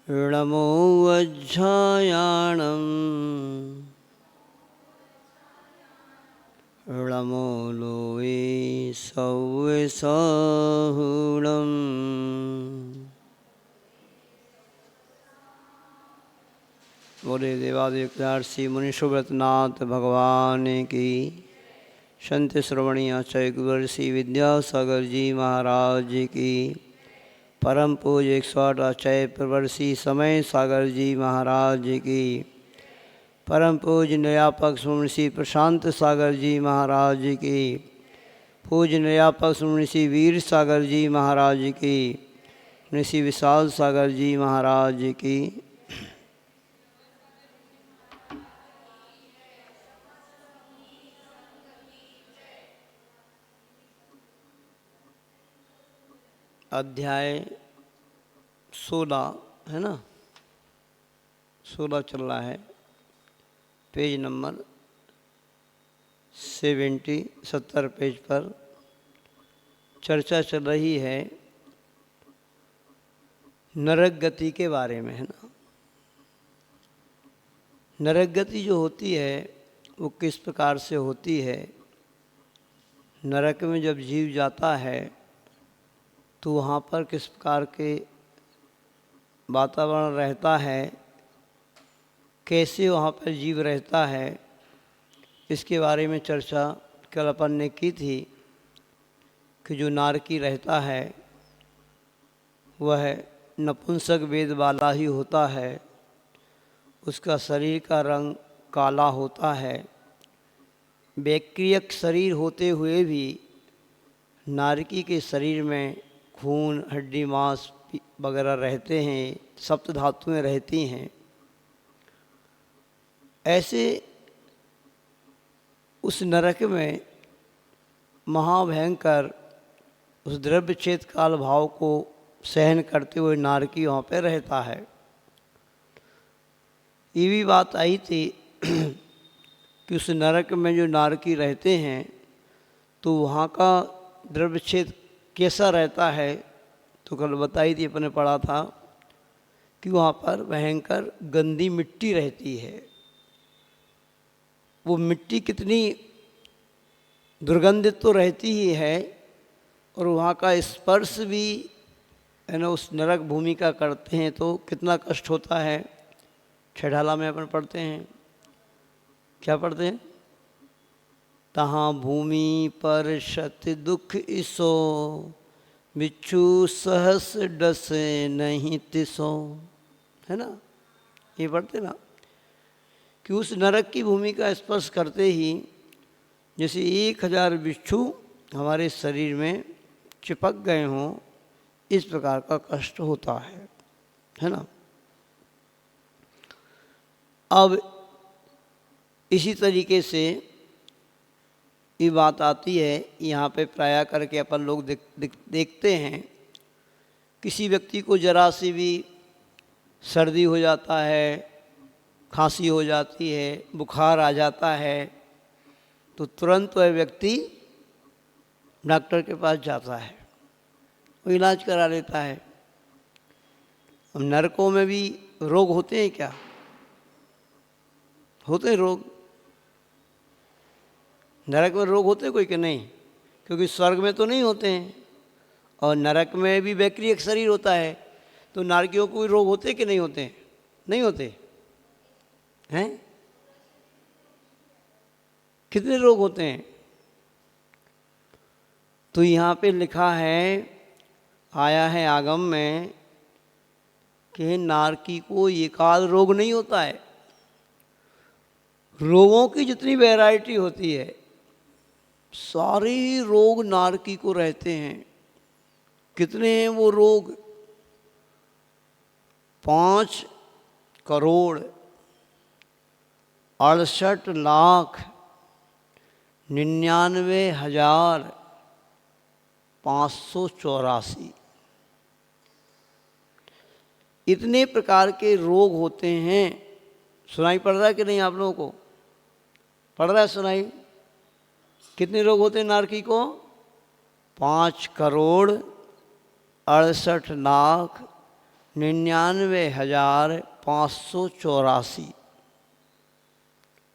णमो वज्झायाणं णमो लोये सव्यसाहुणं। बोले देवादेव श्री मुनि सुव्रतनाथ भगवान की। संत श्रवणी आचार्य गुरुवर्षि विद्यासागर जी महाराज की। परम पूज्य 108 आचार्य प्रवर्षि समय सागर जी महाराज की। परम पूज्य नयापक मुंशी प्रशांत सागर जी महाराज की। पूज्य नयापक मुंशी वीर सागर जी महाराज की। मुंशी विशाल सागर जी महाराज की। अध्याय 16 है ना, 16 चल रहा है। पेज नंबर 70 पेज पर चर्चा चल रही है नरक गति के बारे में, है ना। नरक गति जो होती है वो किस प्रकार से होती है। नरक में जब जीव जाता है तो वहाँ पर किस प्रकार के वातावरण रहता है, कैसे वहाँ पर जीव रहता है, इसके बारे में चर्चा कल अपन ने की थी कि जो नारकी रहता है वह नपुंसक वेद वाला ही होता है। उसका शरीर का रंग काला होता है। वैक्रियक शरीर होते हुए भी नारकी के शरीर में खून हड्डी मांस वगैरह रहते हैं, सप्त धातुएं रहती हैं। ऐसे उस नरक में महाभयंकर उस द्रव्य चेत काल भाव को सहन करते हुए नारकी वहाँ पे रहता है। ये भी बात आई थी कि उस नरक में जो नारकी रहते हैं तो वहाँ का द्रव्य छेद कैसा रहता है। तो कल बताई थी, अपने पढ़ा था कि वहाँ पर भयंकर गंदी मिट्टी रहती है। वो मिट्टी कितनी दुर्गंधित तो रहती ही है और वहाँ का स्पर्श भी है ना उस नरक भूमि का करते हैं तो कितना कष्ट होता है। छेढ़ाला में अपन पढ़ते हैं, क्या पढ़ते हैं, तहाँ भूमि पर शत दुख इसो बिच्छू सहस डसे नहीं तिसो, है ना। ये पढ़ते ना कि उस नरक की भूमि का स्पर्श करते ही जैसे 1000 बिच्छू हमारे शरीर में चिपक गए हों, इस प्रकार का कष्ट होता है ना। अब इसी तरीके से ये बात आती है, यहाँ पे प्राय करके अपन लोग देखते हैं किसी व्यक्ति को जरा सी भी सर्दी हो जाता है, खांसी हो जाती है, बुखार आ जाता है तो तुरंत वह व्यक्ति डॉक्टर के पास जाता है, वो इलाज करा लेता है। अब नरकों में भी रोग होते हैं क्या? होते हैं रोग। नरक में रोग होते कोई कि नहीं? क्योंकि स्वर्ग में तो नहीं होते हैं और नरक में भी वैक्रियक शरीर होता है, तो नारकियों को भी रोग होते कि नहीं होते? नहीं होते हैं। कितने रोग होते हैं? तो यहाँ पे लिखा है, आया है आगम में कि नारकी को एकाल रोग नहीं होता है। रोगों की जितनी वैरायटी होती है सारे रोग नारकी को रहते हैं। कितने हैं वो रोग? 5,68,99,584 इतने प्रकार के रोग होते हैं। सुनाई पड़ रहा है कि नहीं आप लोगों को? पड़ रहा है सुनाई? कितने रोग होते हैं नारकी को? 5,68,99,584 99,584।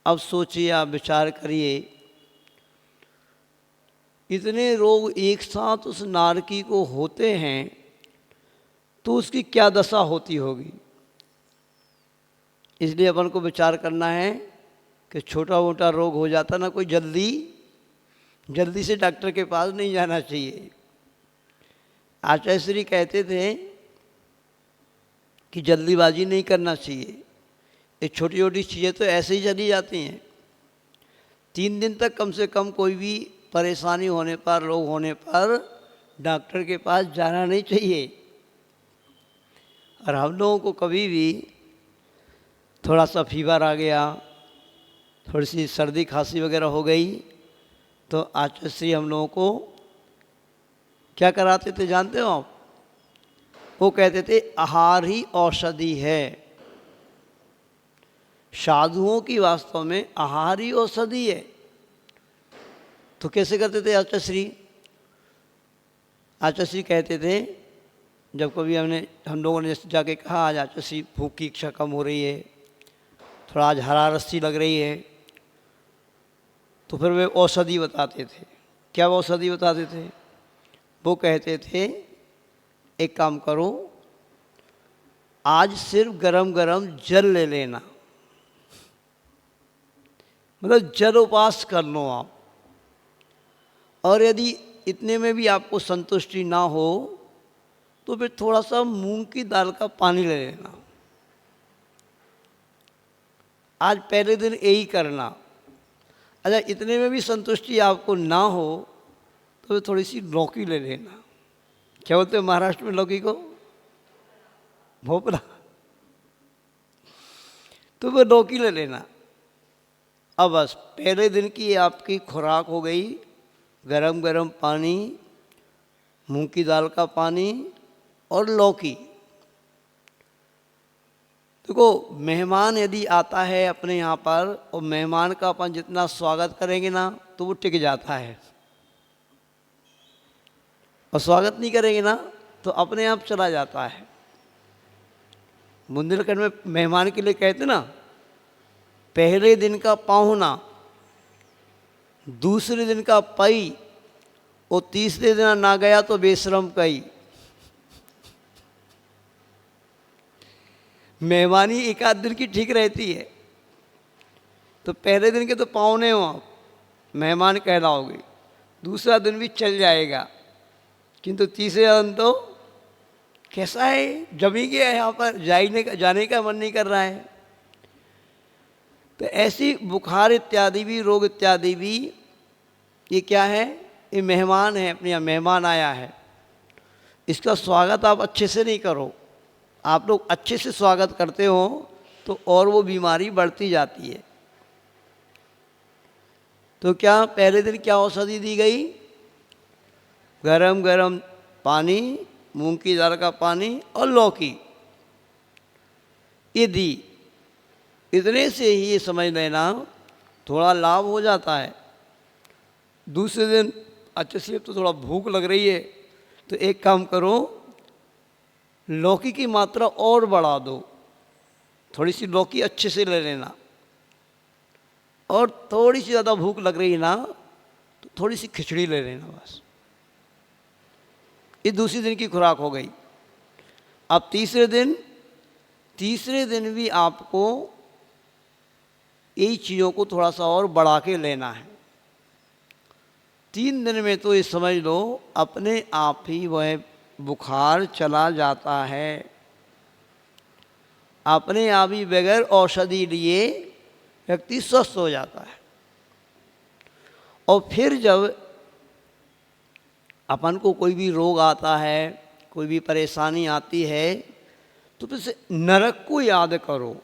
अब सोचिए, आप विचार करिए, इतने रोग एक साथ उस नारकी को होते हैं तो उसकी क्या दशा होती होगी। इसलिए अपन को विचार करना है कि छोटा मोटा रोग हो जाता ना, कोई जल्दी से डॉक्टर के पास नहीं जाना चाहिए। आचार्य श्री कहते थे कि जल्दीबाजी नहीं करना चाहिए। ये छोटी छोटी चीज़ें तो ऐसे ही चली जाती हैं। 3 दिन तक कम से कम कोई भी परेशानी होने पर, रोग होने पर डॉक्टर के पास जाना नहीं चाहिए। और हम लोगों को कभी भी थोड़ा सा फीवर आ गया, थोड़ी सी सर्दी खांसी वगैरह हो गई, तो आचार्य श्री हम लोगों को क्या कराते थे जानते हो आप? वो कहते थे आहार ही औषधि है। साधुओं की वास्तव में आहार ही औषधि है। तो कैसे करते थे आचार्य श्री? आचार्य श्री कहते थे, जब कभी हम लोगों ने जाके कहा आज आचार्य श्री भूख की इच्छा कम हो रही है, थोड़ा आज हरारत सी लग रही है, तो फिर वे औषधि बताते थे। क्या वो औषधि बताते थे? वो कहते थे एक काम करो, आज सिर्फ गरम गरम जल ले लेना, मतलब जल उपास कर लो आप। और यदि इतने में भी आपको संतुष्टि ना हो तो फिर थोड़ा सा मूंग की दाल का पानी ले लेना। आज पहले दिन यही करना। अच्छा, इतने में भी संतुष्टि आपको ना हो तो फिर थोड़ी सी लौकी ले लेना। क्या बोलते हैं महाराष्ट्र में लौकी को? भोपला। तो वो लौकी ले लेना। अब बस पहले दिन की आपकी खुराक हो गई, गरम गरम पानी, मूंग की दाल का पानी और लौकी। देखो, मेहमान यदि आता है अपने यहाँ पर और मेहमान का अपन जितना स्वागत करेंगे ना तो वो टिक जाता है, और स्वागत नहीं करेंगे ना तो अपने आप चला जाता है। बुंदेलखंड में मेहमान के लिए कहते ना, पहले दिन का पाहुना, दूसरे दिन का पई, और तीसरे दिन ना गया तो बेशरम कई। मेहमानी एक आध दिन की ठीक रहती है, तो पहले दिन के तो पाहुने हो आप, मेहमान कहलाओगे, दूसरा दिन भी चल जाएगा, किंतु तीसरे दिन तो कैसा है, जमी गया यहाँ पर, जाने का मन नहीं कर रहा है। तो ऐसी बुखार इत्यादि भी, रोग इत्यादि भी, ये क्या है? ये मेहमान है, अपने यहाँ मेहमान आया है, इसका स्वागत आप अच्छे से नहीं करो। आप लोग अच्छे से स्वागत करते हो तो और वो बीमारी बढ़ती जाती है। तो क्या पहले दिन क्या औषधि दी गई? गरम गरम पानी, मूंग की दाल का पानी और लौकी, ये दी। इतने से ही ये समझ लेना थोड़ा लाभ हो जाता है। दूसरे दिन अच्छे से तो थोड़ा भूख लग रही है, तो एक काम करो, लौकी की मात्रा और बढ़ा दो, थोड़ी सी लौकी अच्छे से ले लेना। और थोड़ी सी ज़्यादा भूख लग रही है ना तो थोड़ी सी खिचड़ी ले लेना बस। ये दूसरी दिन की खुराक हो गई। अब तीसरे दिन भी आपको यही चीज़ों को थोड़ा सा और बढ़ा के लेना है। 3 दिन में तो ये समझ लो अपने आप ही वह बुखार चला जाता है, अपने आप ही बगैर औषधि लिए व्यक्ति स्वस्थ हो जाता है। और फिर जब अपन को कोई भी रोग आता है, कोई भी परेशानी आती है, तो फिर से नरक को याद करो।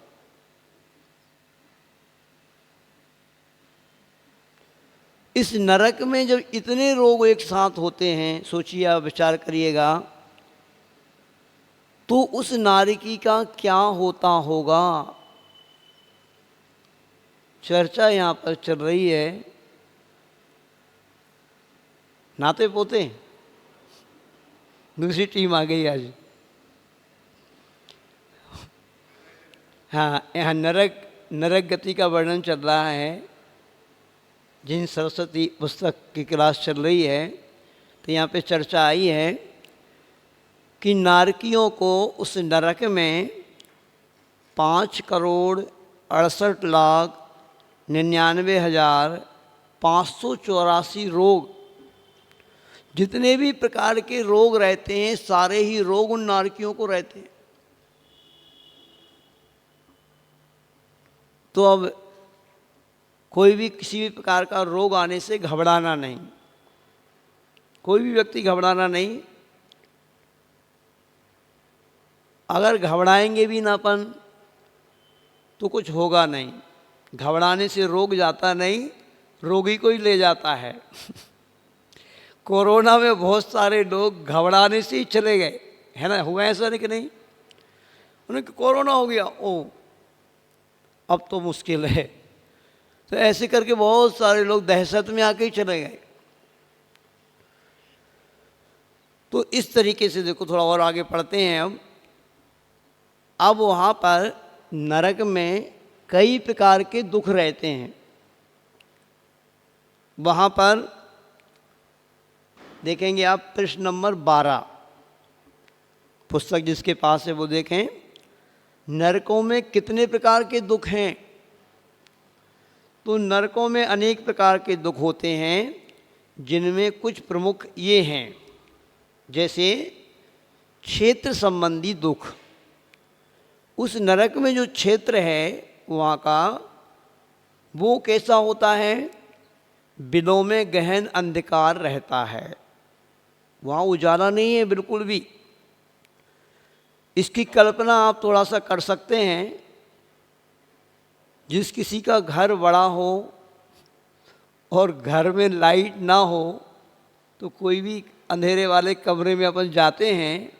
इस नरक में जब इतने रोग एक साथ होते हैं, सोचिए, आप विचार करिएगा, तो उस नारिकी का क्या होता होगा। चर्चा यहाँ पर चल रही है। नाते पोते दूसरी टीम आ गई आज। हाँ, यहाँ नरक नरक गति का वर्णन चल रहा है। जिन सरस्वती पुस्तक की क्लास चल रही है तो यहाँ पे चर्चा आई है कि नारकियों को उस नरक में 5,68,99,584 रोग, जितने भी प्रकार के रोग रहते हैं सारे ही रोग उन नारकियों को रहते हैं। तो अब कोई भी किसी भी प्रकार का रोग आने से घबराना नहीं, कोई भी व्यक्ति घबराना नहीं। अगर घबराएंगे भी ना अपन तो कुछ होगा नहीं। घबराने से रोग जाता नहीं, रोगी को ही ले जाता है। कोरोना में बहुत सारे लोग घबराने से ही चले गए, है ना? हुआ ऐसा नहीं कि नहीं? उन्हें कोरोना हो गया, ओ अब तो मुश्किल है। तो ऐसे करके बहुत सारे लोग दहशत में आके ही चले गए। तो इस तरीके से देखो, थोड़ा और आगे पढ़ते हैं अब वहाँ पर नरक में कई प्रकार के दुख रहते हैं। वहाँ पर देखेंगे आप प्रश्न नंबर 12, पुस्तक जिसके पास है वो देखें। नरकों में कितने प्रकार के दुख हैं? तो नरकों में अनेक प्रकार के दुख होते हैं, जिनमें कुछ प्रमुख ये हैं, जैसे क्षेत्र संबंधी दुख। उस नरक में जो क्षेत्र है वहाँ का, वो कैसा होता है? बिलों में गहन अंधकार रहता है, वहाँ उजाला नहीं है बिल्कुल भी। इसकी कल्पना आप थोड़ा सा कर सकते हैं। जिस किसी का घर बड़ा हो और घर में लाइट ना हो तो कोई भी अंधेरे वाले कमरे में अपन जाते हैं,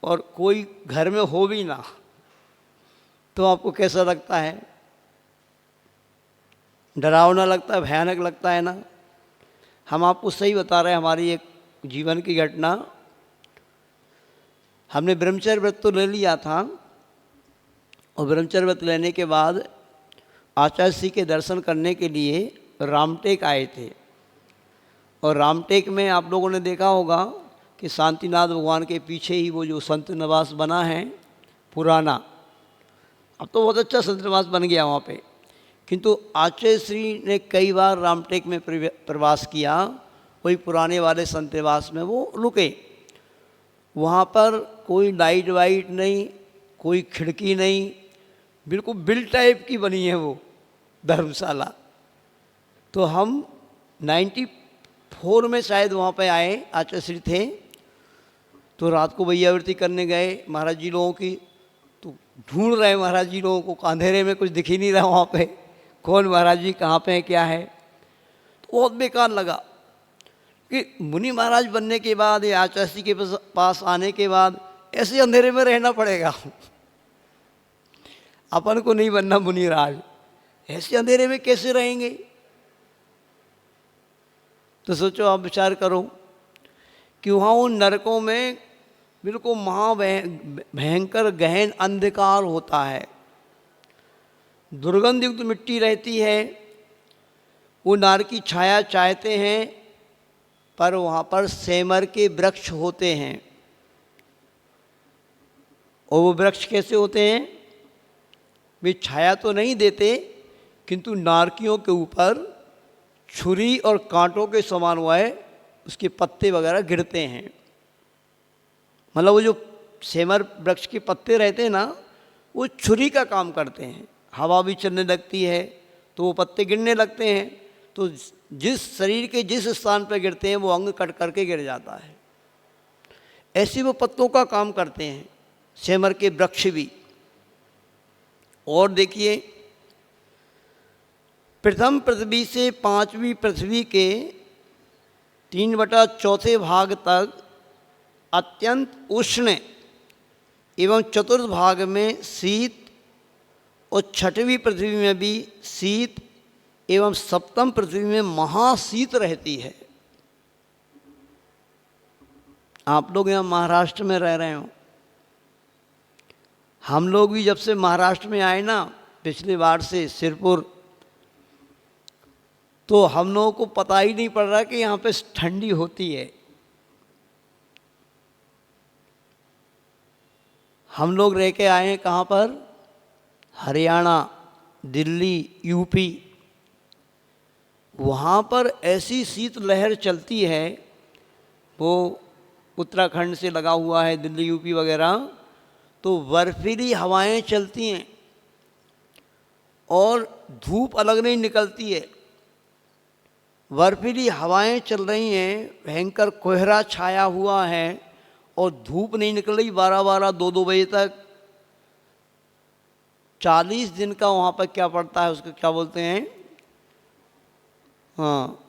और कोई घर में हो भी ना तो आपको कैसा लगता है? डरावना लगता है, भयानक लगता है ना? हम आपको सही बता रहे हैं, हमारी एक जीवन की घटना। हमने ब्रह्मचर्य व्रत तो ले लिया था, और ब्रह्मचर्य व्रत लेने के बाद आचार्य श्री के दर्शन करने के लिए रामटेक आए थे। और रामटेक में आप लोगों ने देखा होगा कि शांतिनाथ भगवान के पीछे ही वो जो संत निवास बना है पुराना, अब तो बहुत अच्छा संत निवास बन गया वहाँ पे। किंतु आचार्य श्री ने कई बार रामटेक में प्रवास किया, वही पुराने वाले संत निवास में वो रुके। वहाँ पर कोई लाइट वाइट नहीं, कोई खिड़की नहीं, बिल्कुल बिल टाइप की बनी है वो धर्मशाला। तो हम 94 में शायद वहाँ पे आए, आचार्य श्री थे। तो रात को भैयावृत्ति करने गए महाराज जी लोगों की, तो ढूंढ रहे महाराज जी लोगों को, अंधेरे में कुछ दिख ही नहीं रहा वहाँ पे, कौन महाराज जी कहाँ पे है क्या है। तो बहुत बेकार लगा कि मुनि महाराज बनने के बाद या आचार्य श्री के पास आने के बाद ऐसे अंधेरे में रहना पड़ेगा। अपन को नहीं बनना मुनि राज, ऐसे अंधेरे में कैसे रहेंगे? तो सोचो, आप विचार करो कि वहाँ उन नरकों में बिल्कुल भयंकर गहन अंधकार होता है, दुर्गंध युक्त मिट्टी रहती है। वो नार की छाया चाहते हैं, पर वहाँ पर सेमर के वृक्ष होते हैं। और वो वृक्ष कैसे होते हैं? वे छाया तो नहीं देते, किंतु नारकियों के ऊपर छुरी और कांटों के समान हुआ है, उसके पत्ते वगैरह गिरते हैं। मतलब वो जो सेमर वृक्ष के पत्ते रहते हैं ना, वो छुरी का काम करते हैं। हवा भी चलने लगती है तो वो पत्ते गिरने लगते हैं, तो जिस शरीर के जिस स्थान पर गिरते हैं वो अंग कट करके गिर जाता है। ऐसे वो पत्तों का काम करते हैं सेमर के वृक्ष भी। और देखिए, प्रथम पृथ्वी से 5वीं पृथ्वी के 3/4 भाग तक अत्यंत उष्ण एवं चतुर्थ भाग में शीत, और 6वीं पृथ्वी में भी शीत एवं 7म पृथ्वी में महाशीत रहती है। आप लोग यहाँ महाराष्ट्र में रह रहे हो, हम लोग भी जब से महाराष्ट्र में आए ना पिछली बार से सिरपुर, तो हम लोगों को पता ही नहीं पड़ रहा कि यहाँ पे ठंडी होती है। हम लोग रह के आए हैं कहाँ पर? हरियाणा, दिल्ली, यूपी। वहाँ पर ऐसी शीत लहर चलती है, वो उत्तराखंड से लगा हुआ है दिल्ली यूपी वगैरह, तो बर्फीली हवाएं चलती हैं और धूप अलग नहीं निकलती है। बर्फीली हवाएं चल रही हैं, भयंकर कोहरा छाया हुआ है और धूप नहीं निकल रही 12-12, 2-2 बजे तक। 40 दिन का वहाँ पर क्या पड़ता है, उसको क्या बोलते हैं, हाँ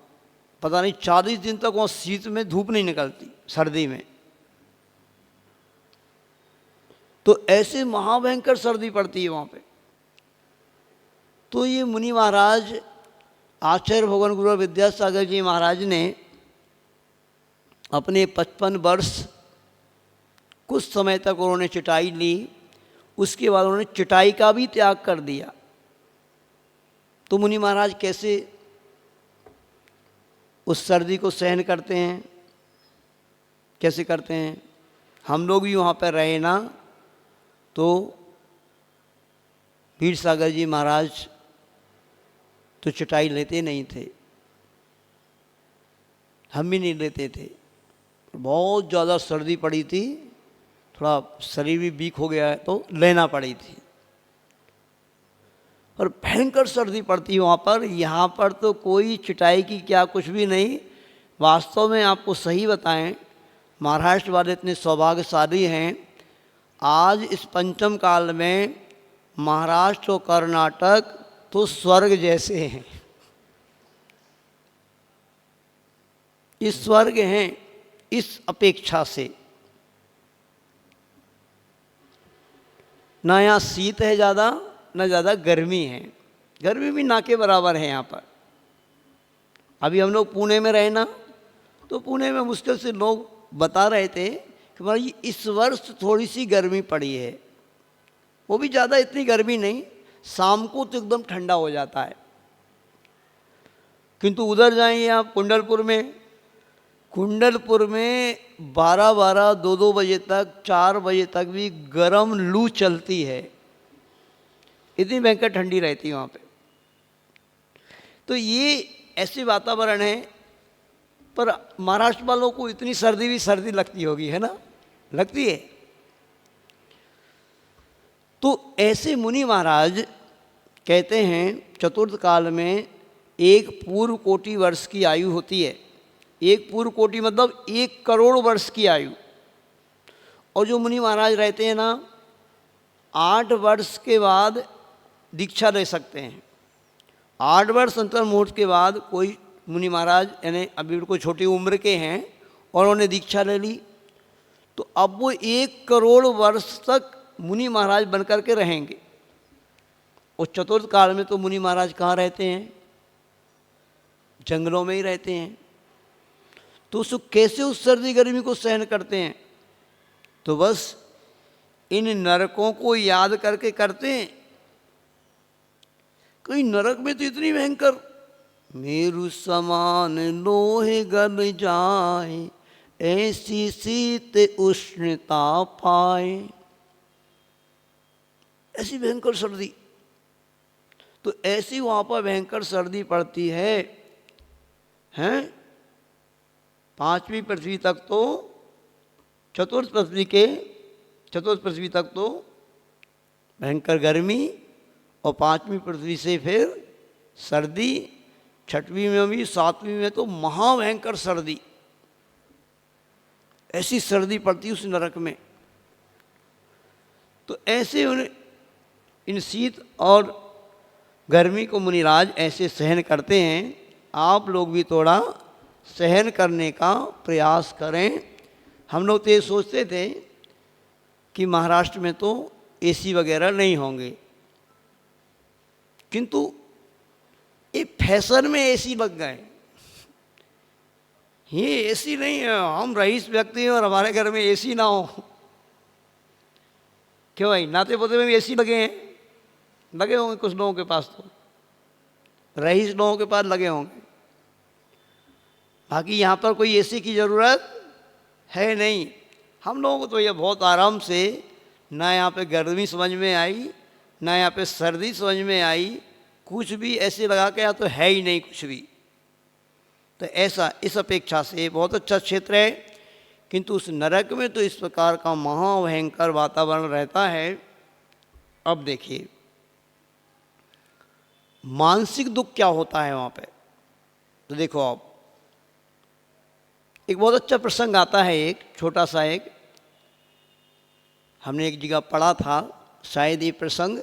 पता नहीं, 40 दिन तक वहाँ शीत में धूप नहीं निकलती, सर्दी में। तो ऐसे महाभयंकर सर्दी पड़ती है वहाँ पे। तो ये मुनि महाराज आचार्य भगवान गुरु विद्यासागर जी महाराज ने अपने 55 वर्ष कुछ समय तक उन्होंने चटाई ली, उसके बाद उन्होंने चटाई का भी त्याग कर दिया। तो मुनि महाराज कैसे उस सर्दी को सहन करते हैं, कैसे करते हैं? हम लोग भी वहाँ पर रहे ना, तो वीर सागर जी महाराज तो चटाई लेते नहीं थे, हम भी नहीं लेते थे। बहुत ज़्यादा सर्दी पड़ी थी, थोड़ा शरीर भी वीक हो गया है तो लेना पड़ी थी। और भयंकर सर्दी पड़ती है वहाँ पर। यहाँ पर तो कोई चटाई की क्या कुछ भी नहीं। वास्तव में आपको सही बताएं, महाराष्ट्र वाले इतने सौभाग्यशाली हैं, आज इस पंचम काल में महाराष्ट्र और कर्नाटक तो स्वर्ग जैसे हैं। इस स्वर्ग हैं इस अपेक्षा से। ना यहाँ शीत है ज़्यादा, ना ज़्यादा गर्मी है। गर्मी भी ना के बराबर है यहाँ पर। अभी हम लोग पुणे में रहे ना, तो पुणे में मुश्किल से लोग बता रहे थे कि भाई इस वर्ष थोड़ी सी गर्मी पड़ी है, वो भी ज़्यादा इतनी गर्मी नहीं, शाम को तो एकदम ठंडा हो जाता है। किंतु उधर जाएंगे आप कुंडलपुर में, कुंडलपुर में 12-12, 2-2 बजे तक, 4 बजे तक भी गर्म लू चलती है, इतनी भयंकर ठंडी रहती है वहाँ पे। तो ये ऐसे वातावरण है। पर महाराष्ट्र वालों को इतनी सर्दी भी सर्दी लगती होगी, है ना, लगती है। तो ऐसे मुनि महाराज कहते हैं चतुर्थ काल में एक पूर्व कोटि वर्ष की आयु होती है। एक पूर्व कोटि मतलब 1 करोड़ वर्ष की आयु। और जो मुनि महाराज रहते हैं ना, 8 वर्ष के बाद दीक्षा ले सकते हैं। 8 वर्ष अंतर मुहूर्त के बाद कोई मुनि महाराज, यानी अभी बिल्कुल छोटी उम्र के हैं और उन्होंने दीक्षा ले ली, तो अब वो 1 करोड़ वर्ष तक मुनि महाराज बन कर के रहेंगे। और चतुर्थ काल में तो मुनि महाराज कहाँ रहते हैं? जंगलों में ही रहते हैं। तो उसको कैसे उस सर्दी गर्मी को सहन करते हैं? तो बस इन नरकों को याद करके करते हैं। कोई नरक में तो इतनी भयंकर, मेरु समान लोहे गल जाए, ऐसी शीत उष्णता पाए, ऐसी भयंकर सर्दी। तो ऐसी वहाँ पर भयंकर सर्दी पड़ती है, हैं? 5वीं पृथ्वी तक तो, चतुर्थ पृथ्वी तक तो भयंकर गर्मी, और 5वीं पृथ्वी से फिर सर्दी, 6वीं में भी, 7वीं में तो महाभयंकर सर्दी। ऐसी सर्दी पड़ती उस नरक में। तो ऐसे उन्हें इन शीत और गर्मी को मुनिराज ऐसे सहन करते हैं। आप लोग भी थोड़ा सहन करने का प्रयास करें। हम लोग तो ये सोचते थे कि महाराष्ट्र में तो एसी वगैरह नहीं होंगे, किंतु ये फैशन में एसी लग गए। ये एसी नहीं है, हम रईस व्यक्ति हैं और हमारे घर में एसी ना हो। क्यों भाई, नाते पोते में भी एसी लगे हैं? लगे होंगे कुछ लोगों के पास, तो रईस लोगों के पास लगे होंगे। बाकी यहाँ पर कोई एसी की ज़रूरत है नहीं। हम लोगों को तो ये बहुत आराम से, ना यहाँ पे गर्मी समझ में आई, ना यहाँ पे सर्दी समझ में आई, कुछ भी ऐसे लगा के यहाँ तो है ही नहीं कुछ भी। तो ऐसा इस अपेक्षा से बहुत अच्छा क्षेत्र है, किंतु उस नरक में तो इस प्रकार का महाभयंकर वातावरण रहता है। अब देखिए मानसिक दुख क्या होता है वहाँ पे। तो देखो आप, एक बहुत अच्छा प्रसंग आता है, एक छोटा सा, एक हमने एक जगह पढ़ा था, शायद ये प्रसंग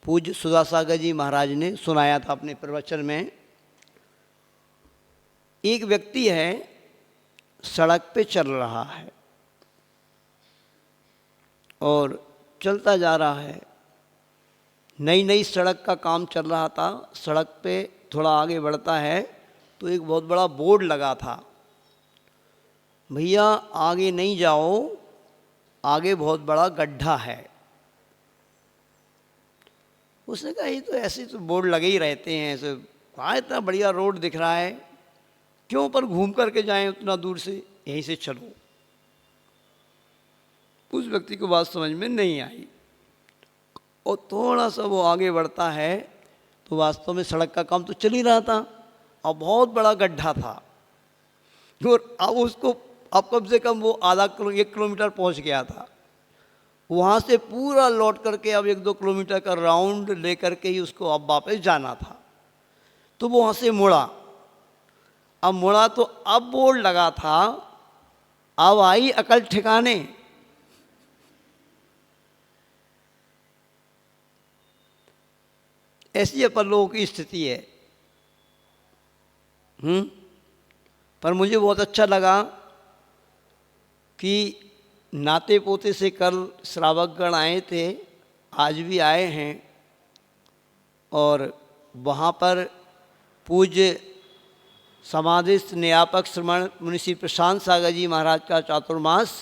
पूज्य सुधासागर जी महाराज ने सुनाया था अपने प्रवचन में। एक व्यक्ति है, सड़क पे चल रहा है और चलता जा रहा है। नई नई सड़क का काम चल रहा था। सड़क पे थोड़ा आगे बढ़ता है तो एक बहुत बड़ा बोर्ड लगा था, भैया आगे नहीं जाओ, आगे बहुत बड़ा गड्ढा है। उसने कहा ये तो ऐसे तो बोर्ड लगे ही रहते हैं, ऐसे कहाँ इतना बढ़िया रोड दिख रहा है, क्यों पर घूम करके जाएं उतना दूर से, यहीं से चलो। उस व्यक्ति को बात समझ में नहीं आई और थोड़ा सा वो आगे बढ़ता है तो वास्तव में सड़क का काम तो चल ही रहा था और बहुत बड़ा गड्ढा था। और अब कम से कम वो एक किलोमीटर पहुंच गया था। वहाँ से पूरा लौट करके अब 1-2 किलोमीटर का राउंड ले करके ही उसको अब वापस जाना था। तो वो वहाँ से मुड़ा। अब मुड़ा तो अब बोर्ड लगा था, अब आई अकल ठिकाने। ऐसी अपन लोगों की स्थिति है। पर मुझे बहुत अच्छा लगा कि नाते पोते से कल श्रावकगण आए थे, आज भी आए हैं, और वहाँ पर पूज्य समाधिस्थ न्यापक श्रमण मुनि श्री प्रशांत सागर जी महाराज का चातुर्मास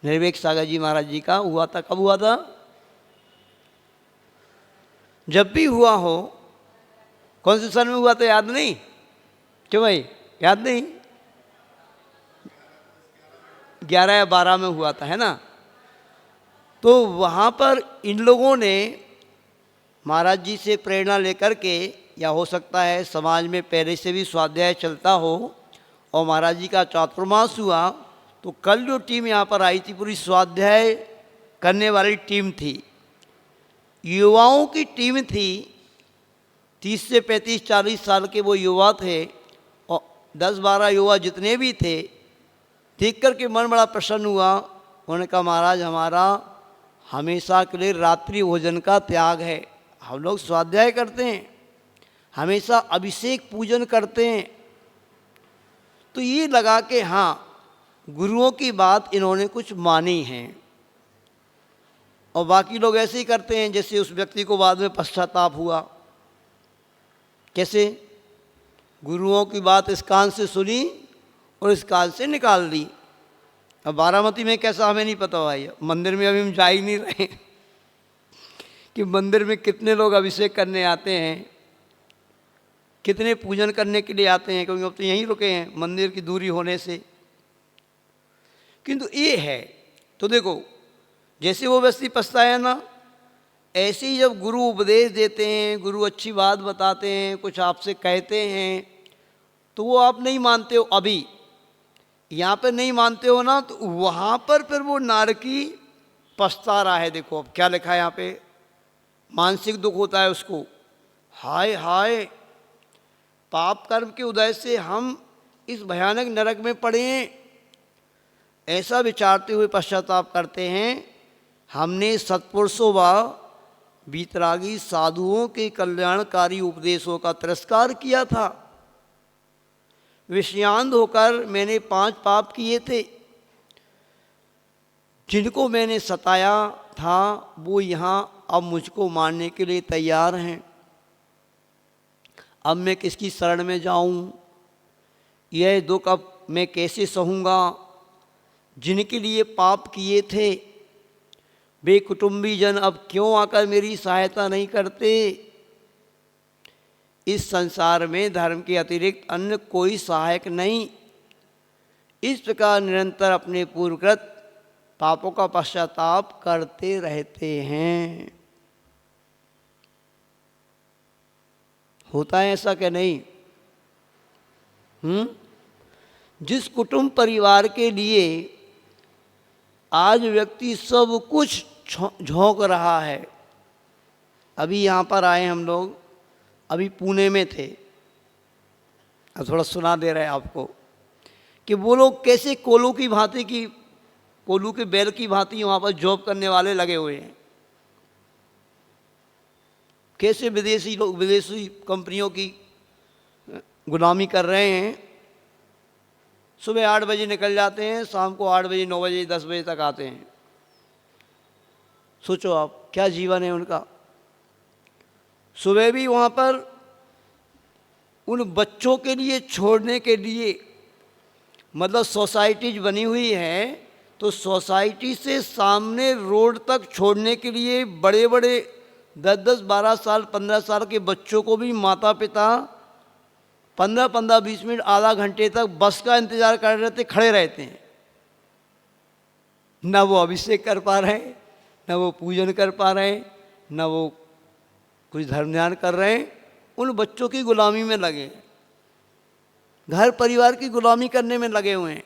निर्वेक सागर जी महाराज जी का हुआ था। कब हुआ था? जब भी हुआ हो, कौन से सन में हुआ था याद नहीं? क्यों भाई याद नहीं? 11 या 12 में हुआ था, है ना? तो वहाँ पर इन लोगों ने महाराज जी से प्रेरणा लेकर के, या हो सकता है समाज में पहले से भी स्वाध्याय चलता हो और महाराज जी का चातुर्मास हुआ, तो कल जो टीम यहाँ पर आई थी पूरी स्वाध्याय करने वाली टीम थी, युवाओं की टीम थी। 30 से 35-40 साल के वो युवा थे और 10-12 युवा जितने भी थे, देख कर के मन बड़ा प्रसन्न हुआ। उन्होंने कहा महाराज हमारा हमेशा के लिए रात्रि भोजन का त्याग है, हम लोग स्वाध्याय करते हैं, हमेशा अभिषेक पूजन करते हैं। तो ये लगा कि हाँ गुरुओं की बात इन्होंने कुछ मानी है। और बाकी लोग ऐसे ही करते हैं जैसे उस व्यक्ति को बाद में पश्चाताप हुआ। कैसे? गुरुओं की बात इस कान से सुनी और इस कान से निकाल दी। अब बारामती में कैसा हमें नहीं पता भाई, मंदिर में अभी हम जा ही नहीं रहे कि मंदिर में कितने लोग अभिषेक करने आते हैं, कितने पूजन करने के लिए आते हैं, क्योंकि अब तो यहीं रुके हैं मंदिर की दूरी होने से। किंतु ये है, तो देखो जैसे वो व्यक्ति पछताया ना, ऐसे ही जब गुरु उपदेश देते हैं, गुरु अच्छी बात बताते हैं, कुछ आपसे कहते हैं, तो वो आप नहीं मानते हो, अभी यहाँ पर नहीं मानते हो ना, तो वहाँ पर फिर वो नारकी पछता रहा है। देखो अब क्या लिखा है यहाँ पे, मानसिक दुख होता है उसको। हाय हाय, पाप कर्म के उदय से हम इस भयानक नरक में पड़े हैं, ऐसा विचारते हुए पश्चाताप करते हैं। हमने सत्पुरुषों व बीतरागी साधुओं के कल्याणकारी उपदेशों का तिरस्कार किया था। विषयांध होकर मैंने 5 पाप किए थे, जिनको मैंने सताया था वो यहाँ अब मुझको मारने के लिए तैयार हैं। अब मैं किसकी शरण में जाऊं? यह दुख अब मैं कैसे सहूँगा? जिनके लिए पाप किए थे वे कुटुंबी जन अब क्यों आकर मेरी सहायता नहीं करते। इस संसार में धर्म के अतिरिक्त अन्य कोई सहायक नहीं। इस प्रकार निरंतर अपने पूर्वकृत पापों का पश्चाताप करते रहते हैं। होता है ऐसा कि नहीं? जिस कुटुंब परिवार के लिए आज व्यक्ति सब कुछ झोंक रहा है। अभी यहाँ पर आए हम लोग, अभी पुणे में थे, अब थोड़ा सुना दे रहे हैं आपको कि वो लोग कैसे कोल्हू की भांति की, कोल्हू के बैल की भांति वहाँ पर जॉब करने वाले लगे हुए हैं। कैसे विदेशी लोग विदेशी कंपनियों की गुलामी कर रहे हैं। सुबह 8 बजे निकल जाते हैं, शाम को 8 बजे 9 बजे 10 बजे तक आते हैं। सोचो आप क्या जीवन है उनका। सुबह भी वहाँ पर उन बच्चों के लिए छोड़ने के लिए, मतलब सोसाइटीज बनी हुई है, तो सोसाइटी से सामने रोड तक छोड़ने के लिए बड़े बड़े 10-10, 12 साल, 15 साल के बच्चों को भी माता पिता 15-15, 20 मिनट, आधा घंटे तक बस का इंतज़ार कर रहते, खड़े रहते हैं। न वो अभिषेक कर पा रहे हैं, न वो पूजन कर पा रहे हैं, न वो कुछ धर्म ध्यान कर रहे हैं। उन बच्चों की गुलामी में लगे हैं, घर परिवार की गुलामी करने में लगे हुए हैं।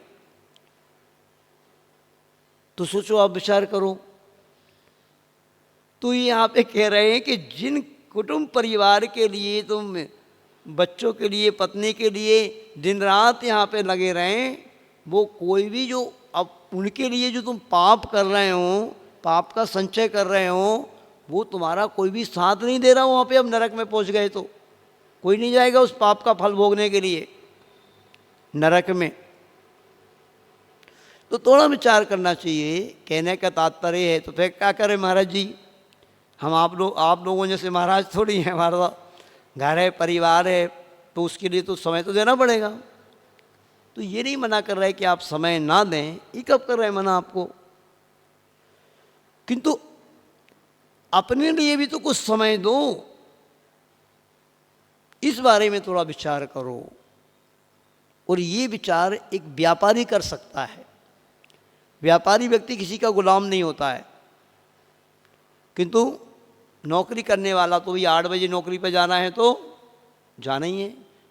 तो सोचो, आप विचार करो। तो यहाँ पे कह रहे हैं कि जिन कुटुंब परिवार के लिए तुम बच्चों के लिए, पत्नी के लिए दिन रात यहाँ पे लगे रहें, वो कोई भी जो अब उनके लिए जो तुम पाप कर रहे हो, पाप का संचय कर रहे हो, वो तुम्हारा कोई भी साथ नहीं दे रहा। वहाँ पे अब नरक में पहुँच गए तो कोई नहीं जाएगा उस पाप का फल भोगने के लिए नरक में। तो थोड़ा विचार करना चाहिए। कहने का तात्पर्य है तो फिर क्या करें महाराज जी, हम आप लोगों जैसे महाराज थोड़ी हैं। हमारा घर है, परिवार है, तो उसके लिए तो समय तो देना पड़ेगा। तो ये नहीं मना कर रहे कि आप समय ना दें, ये कब कर रहे हैं मना आपको, किंतु अपने लिए भी तो कुछ समय दो। इस बारे में थोड़ा विचार करो। और ये विचार एक व्यापारी कर सकता है। व्यापारी व्यक्ति किसी का गुलाम नहीं होता है, किंतु नौकरी करने वाला तो भी 8 बजे नौकरी पर जाना है तो जाना ही है।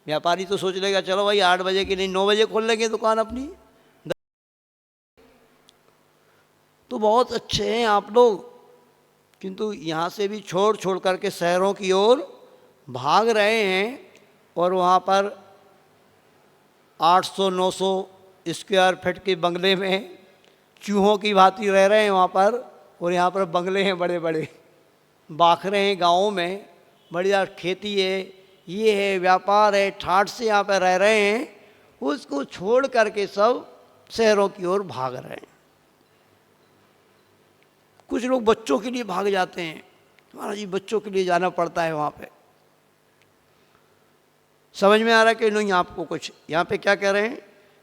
व्यापारी तो सोच लेगा चलो भाई 8 बजे की नहीं 9 बजे खोल लेंगे दुकान अपनी। तो बहुत अच्छे हैं आप लोग, किंतु यहाँ से भी छोड़ करके शहरों की ओर भाग रहे हैं और वहाँ पर 800-900 स्क्वायर फीट के बंगले में चूहों की भांति रह रहे हैं वहाँ पर। और यहाँ पर बंगले हैं बड़े बड़े, बाखरे हैं गाँवों में, बढ़िया खेती है, ये है, व्यापार है, ठाठ से यहाँ पर रह रहे हैं। उसको छोड़ करके सब शहरों की ओर भाग रहे हैं। कुछ लोग बच्चों के लिए भाग जाते हैं। महाराज जी बच्चों के लिए जाना पड़ता है वहाँ पे। समझ में आ रहा है कि नहीं आपको कुछ? यहाँ पे क्या कह रहे हैं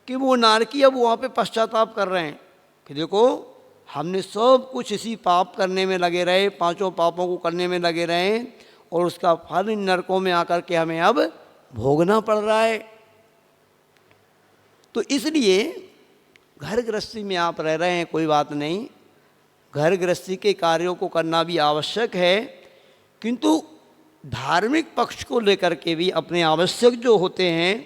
कि वो नारकी अब वहाँ पे पश्चाताप कर रहे हैं कि देखो हमने सब कुछ इसी पाप करने में लगे रहे, 5 पापों को करने में लगे रहे, और उसका फल इन नरकों में आकर के हमें अब भोगना पड़ रहा है। तो इसलिए घर गृहस्थी में आप रह रहे हैं, कोई बात नहीं, घर गृहस्थी के कार्यों को करना भी आवश्यक है, किंतु धार्मिक पक्ष को लेकर के भी अपने आवश्यक जो होते हैं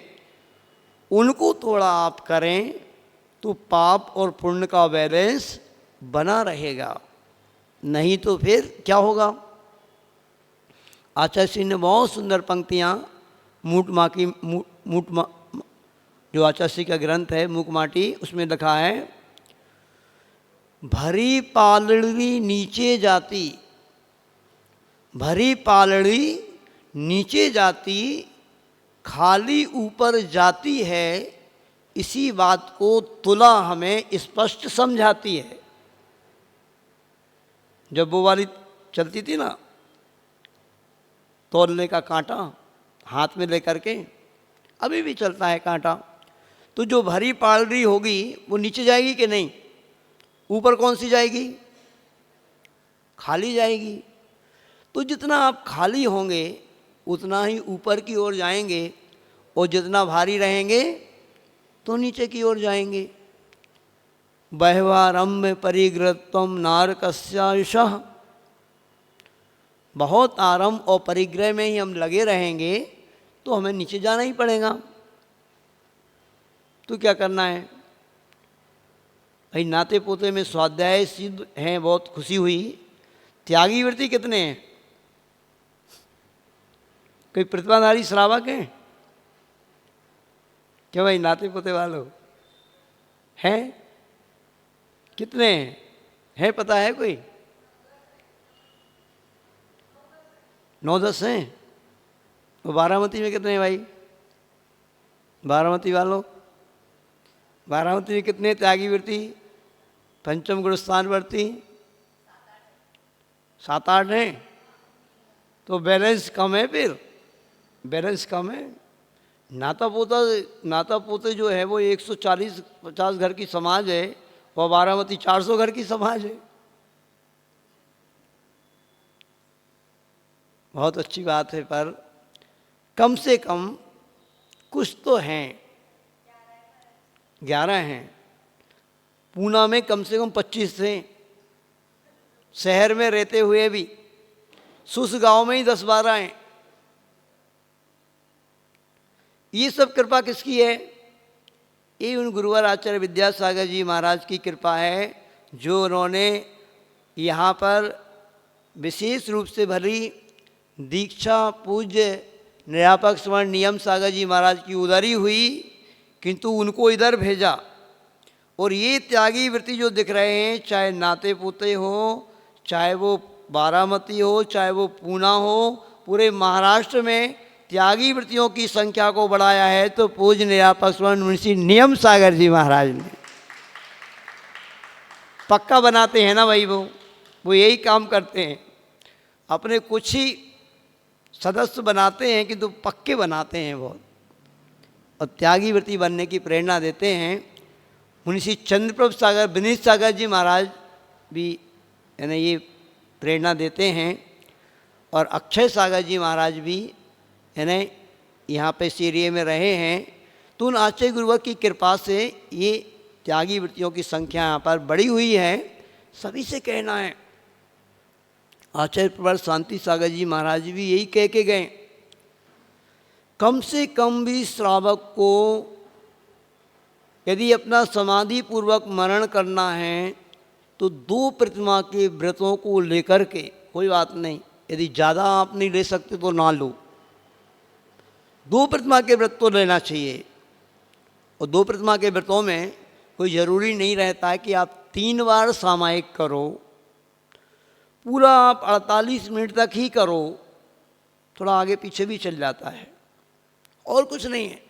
उनको थोड़ा आप करें तो पाप और पुण्य का बैलेंस बना रहेगा। नहीं तो फिर क्या होगा? आचार्य श्री ने बहुत सुंदर पंक्तियाँ जो आचार्य श्री का ग्रंथ है मूक माटी, उसमें लिखा है, भरी पालड़ी नीचे जाती, भरी पालड़ी नीचे जाती, खाली ऊपर जाती है, इसी बात को तुला हमें स्पष्ट समझाती है। जब वो वाली चलती थी ना, तौलने का कांटा हाथ में लेकर के, अभी भी चलता है कांटा, तो जो भरी पालड़ी होगी वो नीचे जाएगी कि नहीं? ऊपर कौन सी जाएगी? खाली जाएगी। तो जितना आप खाली होंगे उतना ही ऊपर की ओर जाएंगे, और जितना भारी रहेंगे तो नीचे की ओर जाएंगे। बह्वारम्य परिग्रहत्वम नारकस्यायुषः, बहुत आरंभ और परिग्रह में ही हम लगे रहेंगे तो हमें नीचे जाना ही पड़ेगा। तो क्या करना है भाई? नाते पोते में स्वाध्याय सिद्ध हैं, बहुत खुशी हुई। त्यागी वृत्ति कितने हैं? कोई प्रतिभाधारी श्रावक हैं क्या भाई? नाते पोते वालों हैं? कितने हैं पता है कोई? 9-10 हैं। तो बारामती में कितने हैं भाई? बारामती वालों, बारामती में कितने त्यागी वृत्ति पंचम गुण स्थान वर्ती? 7-8 हैं। तो बैलेंस कम है, फिर बैलेंस कम है। नाता पोते जो है वो 140-50 घर की समाज है, और बारामती 400 घर की समाज है। बहुत अच्छी बात है, पर कम से कम कुछ तो हैं। 11 हैं। पूना में कम से कम 25 थे, शहर में रहते हुए भी। सुस गांव में ही 10-12 हैं। ये सब कृपा किसकी है? ये उन गुरुवर आचार्य विद्यासागर जी महाराज की कृपा है, जो उन्होंने यहाँ पर विशेष रूप से भली दीक्षा पूज्य निरापक स्वर्ण नियम सागर जी महाराज की उधरी हुई, किंतु उनको इधर भेजा। और ये त्यागी वृत्ति जो दिख रहे हैं, चाहे नाते पोते हो, चाहे वो बारामती हो, चाहे वो पूना हो, पूरे महाराष्ट्र में त्यागी वृत्तियों की संख्या को बढ़ाया है तो पूज्य निरापक स्वर्ण मुंशी नियम सागर जी महाराज ने। पक्का बनाते हैं ना भाई, वो यही काम करते हैं। अपने कुछ ही सदस्य बनाते हैं किंतु पक्के बनाते हैं बहुत, और त्यागी वृत्ति बनने की प्रेरणा देते हैं। मुंशी चंद्रप्रभ सागर विनीत सागर जी महाराज भी यानी ये प्रेरणा देते हैं, और अक्षय सागर जी महाराज भी यानी यहाँ पे इस एरिए में रहे हैं। तो उन आचार्य गुरुवर की कृपा से ये त्यागी वृत्तियों की संख्या यहाँ पर बढ़ी हुई है। सभी से कहना है, आचार्य प्रवर शांति सागर जी महाराज भी यही कह के गए, कम से कम भी श्रावक को यदि अपना समाधि पूर्वक मरण करना है तो 2 प्रतिमा के व्रतों को लेकर के, कोई बात नहीं, यदि ज़्यादा आप नहीं ले सकते तो ना लो, 2 प्रतिमा के व्रत तो लेना चाहिए। और 2 प्रतिमा के व्रतों में कोई ज़रूरी नहीं रहता है कि आप 3 बार सामायिक करो, पूरा आप 48 मिनट तक ही करो, थोड़ा आगे पीछे भी चल जाता है, और कुछ नहीं है।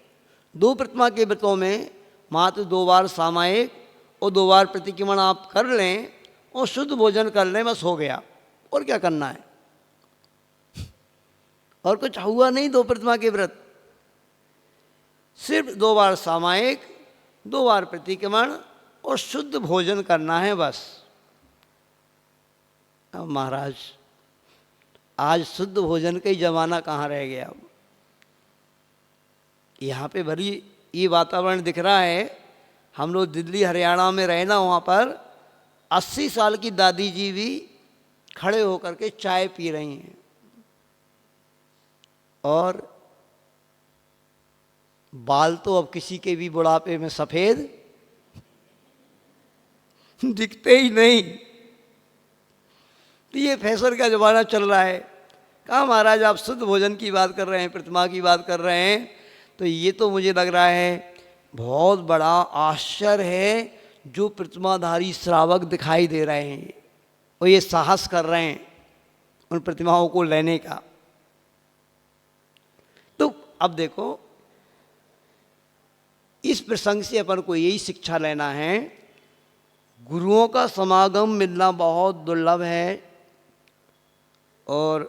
2 प्रतिमा के व्रतों में मात्र 2 बार सामायिक और 2 बार प्रतिक्रमण आप कर लें और शुद्ध भोजन कर लें, बस हो गया। और क्या करना है? और कुछ हुआ नहीं 2 प्रतिमा के व्रत, सिर्फ 2 बार सामायिक, 2 बार प्रतिक्रमण और शुद्ध भोजन करना है बस। अब महाराज आज शुद्ध भोजन का ही जमाना कहाँ रह गया? अब यहाँ पे भली ये वातावरण दिख रहा है। हम लोग दिल्ली हरियाणा में रहे ना, वहाँ पर 80 साल की दादी जी भी खड़े होकर के चाय पी रही हैं, और बाल तो अब किसी के भी बुढ़ापे में सफ़ेद दिखते ही नहीं। तो ये फैशन का ज़माना चल रहा है। कहाँ महाराज आप शुद्ध भोजन की बात कर रहे हैं, प्रतिमा की बात कर रहे हैं, तो ये तो मुझे लग रहा है बहुत बड़ा आश्चर्य है जो प्रतिमाधारी श्रावक दिखाई दे रहे हैं और ये साहस कर रहे हैं उन प्रतिमाओं को लेने का। तो अब देखो, इस प्रसंग से अपन को यही शिक्षा लेना है, गुरुओं का समागम मिलना बहुत दुर्लभ है, और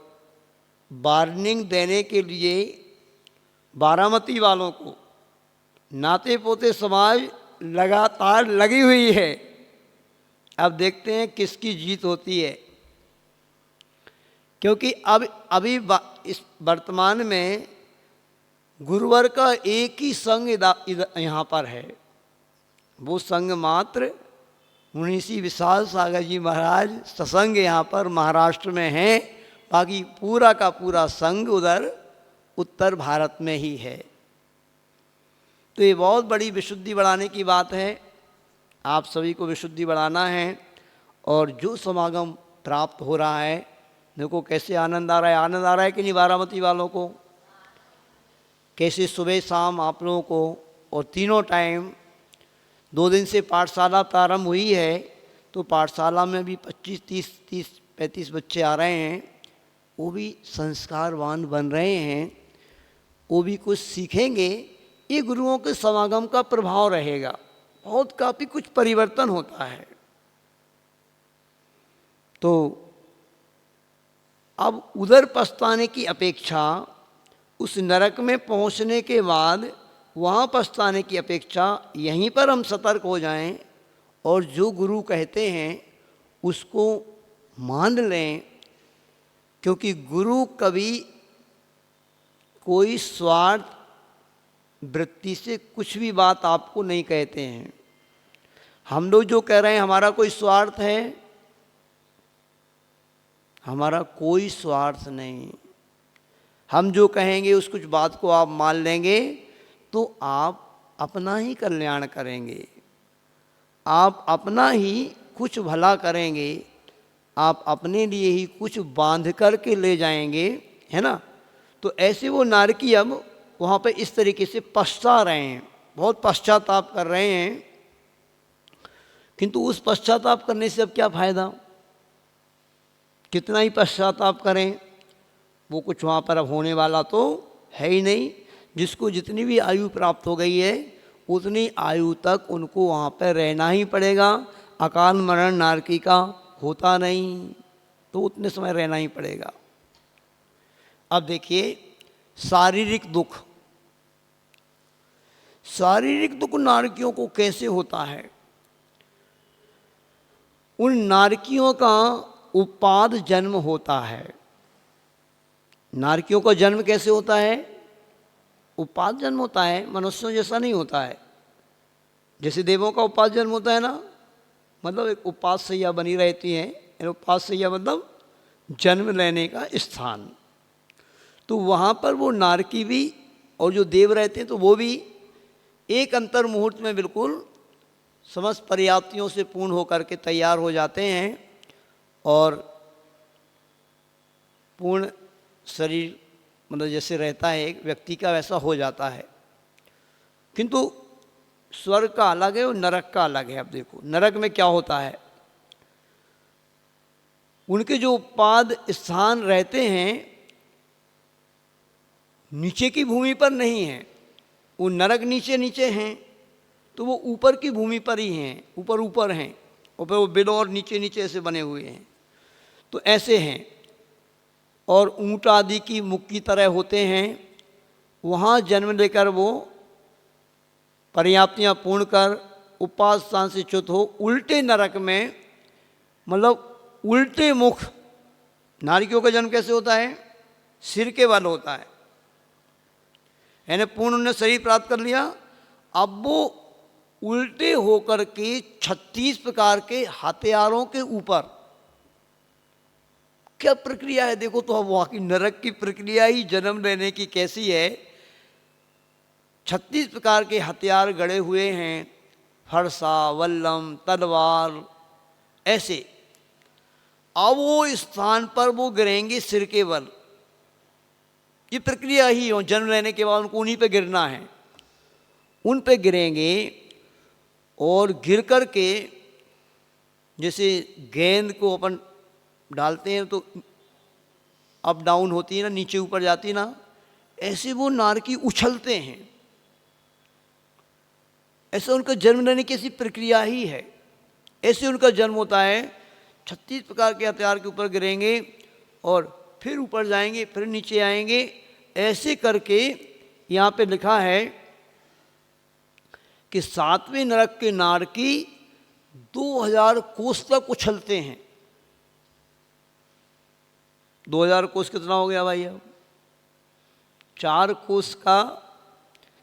वार्निंग देने के लिए बारामती वालों को नाते पोते समाज लगातार लगी हुई है। अब देखते हैं किसकी जीत होती है। क्योंकि अभी इस वर्तमान में गुरुवर का एक ही संघ यहाँ पर है, वो संघ मात्र मुनीसी विशाल सागर जी महाराज सत्संग यहाँ पर महाराष्ट्र में हैं, बाकी पूरा का पूरा संघ उधर उत्तर भारत में ही है। तो ये बहुत बड़ी विशुद्धि बढ़ाने की बात है। आप सभी को विशुद्धि बढ़ाना है। और जो समागम प्राप्त हो रहा है, देखो कैसे आनंद आ रहा है। आनंद आ रहा है कि नहीं बारामती वालों को? कैसे सुबह शाम आप लोगों को, और तीनों टाइम 2 दिन से पाठशाला प्रारंभ हुई है, तो पाठशाला में भी 25-30-35 बच्चे आ रहे हैं। वो भी संस्कारवान बन रहे हैं, वो भी कुछ सीखेंगे। ये गुरुओं के समागम का प्रभाव रहेगा। बहुत काफ़ी कुछ परिवर्तन होता है। तो अब उधर पछताने की अपेक्षा, उस नरक में पहुंचने के बाद वहाँ पछताने की अपेक्षा यहीं पर हम सतर्क हो जाएं और जो गुरु कहते हैं उसको मान लें। क्योंकि गुरु कभी कोई स्वार्थ वृत्ति से कुछ भी बात आपको नहीं कहते हैं। हम लोग जो कह रहे हैं हमारा कोई स्वार्थ है? हमारा कोई स्वार्थ नहीं। हम जो कहेंगे उस कुछ बात को आप मान लेंगे तो आप अपना ही कल्याण करेंगे, आप अपना ही कुछ भला करेंगे, आप अपने लिए ही कुछ बांध कर के ले जाएंगे, है ना। तो ऐसे वो नारकी अब वहाँ पे इस तरीके से पछता रहे हैं, बहुत पश्चाताप कर रहे हैं। किंतु उस पश्चाताप करने से अब क्या फ़ायदा? कितना ही पश्चाताप करें, वो कुछ वहाँ पर अब होने वाला तो है ही नहीं। जिसको जितनी भी आयु प्राप्त हो गई है उतनी आयु तक उनको वहाँ पर रहना ही पड़ेगा। अकाल मरण नारकी का होता नहीं, तो उतने समय रहना ही पड़ेगा। अब देखिए शारीरिक दुख, शारीरिक दुख नारकियों को कैसे होता है? उन नारकियों का उपाद जन्म होता है। नारकियों का जन्म कैसे होता है? उपाद जन्म होता है, मनुष्यों जैसा नहीं होता है। जैसे देवों का उपाद जन्म होता है ना, मतलब एक उपाद सैया बनी रहती है। उपाद सैया मतलब जन्म लेने का स्थान। तो वहाँ पर वो नारकी भी और जो देव रहते हैं तो वो भी एक अंतर मुहूर्त में बिल्कुल समस्त पर्याप्तियों से पूर्ण होकर के तैयार हो जाते हैं और पूर्ण शरीर मतलब जैसे रहता है एक व्यक्ति का वैसा हो जाता है। किंतु स्वर्ग का अलग है और नरक का अलग है। अब देखो नरक में क्या होता है, उनके जो उपाद स्थान रहते हैं नीचे की भूमि पर नहीं है, वो नरक नीचे नीचे हैं, तो वो ऊपर की भूमि पर ही हैं, ऊपर ऊपर हैं, ऊपर वो बिलो और नीचे नीचे ऐसे बने हुए हैं। तो ऐसे हैं और ऊँट आदि की मुख की तरह होते हैं। वहाँ जन्म लेकर वो पर्याप्तियाँ पूर्ण कर उपाद स्थान से च्युत हो उल्टे नरक में, मतलब उल्टे मुख। नारियों का जन्म कैसे होता है? सिर के बल होता है, यानी पूर्ण उन्होंने शरीर प्राप्त कर लिया। अब वो उल्टे होकर के 36 प्रकार के हथियारों के ऊपर, क्या प्रक्रिया है देखो। तो अब वहाँ की नरक की प्रक्रिया ही जन्म लेने की कैसी है। 36 प्रकार के हथियार गड़े हुए हैं, फरसा, वल्लम, तलवार, ऐसे। अब वो स्थान पर वो गिरेंगे सिर के बल। ये प्रक्रिया ही हो, जन्म लेने के बाद उनको उन्हीं पे गिरना है, उन पे गिरेंगे। और गिर कर के जैसे गेंद को अपन डालते हैं तो अप डाउन होती है ना, नीचे ऊपर जाती है ना, ऐसे वो नारकी उछलते हैं। ऐसा उनका जन्म लेने की ऐसी प्रक्रिया ही है। ऐसे उनका जन्म होता है। 36 प्रकार के हथियार के ऊपर गिरेंगे और फिर ऊपर जाएंगे, फिर नीचे आएंगे। ऐसे करके यहाँ पे लिखा है कि 7वें नरक के नारकी 2000 कोस तक उछलते हैं। 2000 कोस कितना हो गया भाई? अब 4 कोस का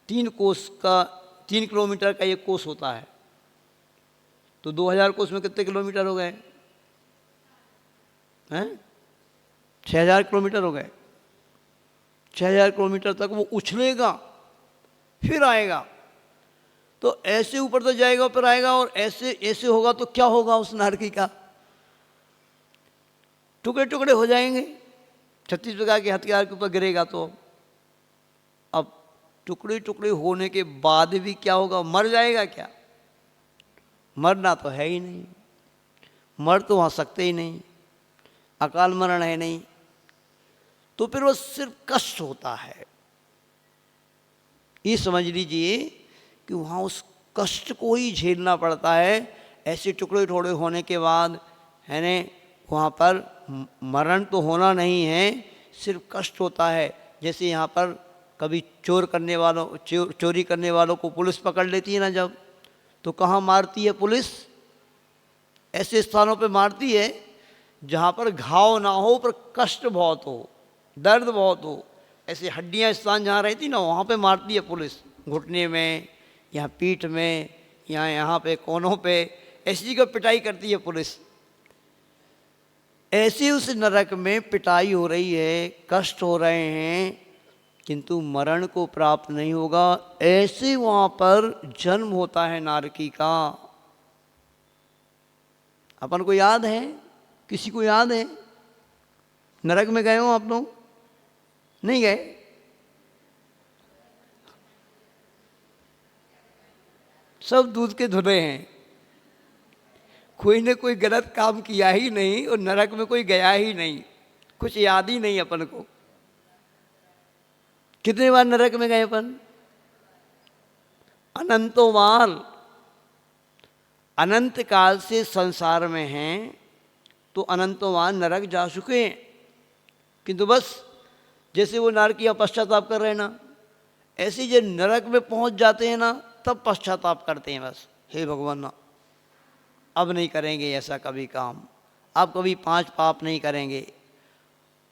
3 कोस का 3 किलोमीटर का 1 कोस होता है, तो 2000 कोस में कितने किलोमीटर हो गए हैं? 6000 किलोमीटर हो गए। 6000 किलोमीटर तक वो उछलेगा फिर आएगा, तो ऐसे ऊपर तो जाएगा फिर आएगा, और ऐसे ऐसे होगा तो क्या होगा उस नारकी का? टुकड़े टुकड़े हो जाएंगे। 36 प्रकार के हथियार के ऊपर गिरेगा तो अब टुकड़े टुकड़े होने के बाद भी क्या होगा? मर जाएगा क्या? मरना तो है ही नहीं, मर तो वहाँ सकते ही नहीं, अकाल मरण है नहीं, तो फिर वो सिर्फ कष्ट होता है। ये समझ लीजिए कि वहाँ उस कष्ट को ही झेलना पड़ता है। ऐसे टुकड़े टुकड़े होने के बाद है न, वहाँ पर मरण तो होना नहीं है, सिर्फ कष्ट होता है। जैसे यहाँ पर कभी चोरी करने वालों को पुलिस पकड़ लेती है ना जब, तो कहाँ मारती है पुलिस? ऐसे स्थानों पे मारती है जहाँ पर घाव ना हो पर कष्ट बहुत हो, दर्द बहुत हो। ऐसे हड्डियाँ स्थान जहाँ रहती ना, वहाँ पे मारती है पुलिस, घुटने में या पीठ में या यहाँ पे कोनों पे, ऐसी जगह पिटाई करती है पुलिस। ऐसे उस नरक में पिटाई हो रही है, कष्ट हो रहे हैं, किंतु मरण को प्राप्त नहीं होगा। ऐसे वहाँ पर जन्म होता है नारकी का। अपन को याद है? किसी को याद है? नरक में गए हो आप लोग? नहीं गए? सब दूध के धुले हैं, कोई ने कोई गलत काम किया ही नहीं और नरक में कोई गया ही नहीं, कुछ याद ही नहीं अपन को। कितने बार नरक में गए अपन? अनंतों बार। अनंत काल से संसार में हैं तो अनंतों बार नरक जा चुके हैं, किंतु बस जैसे वो नारकियाँ पश्चाताप कर रहे हैं ना, ऐसे जब नरक में पहुंच जाते हैं ना, तब पश्चाताप करते हैं बस, हे भगवान ना, अब नहीं करेंगे ऐसा कभी काम, अब कभी 5 पाप नहीं करेंगे,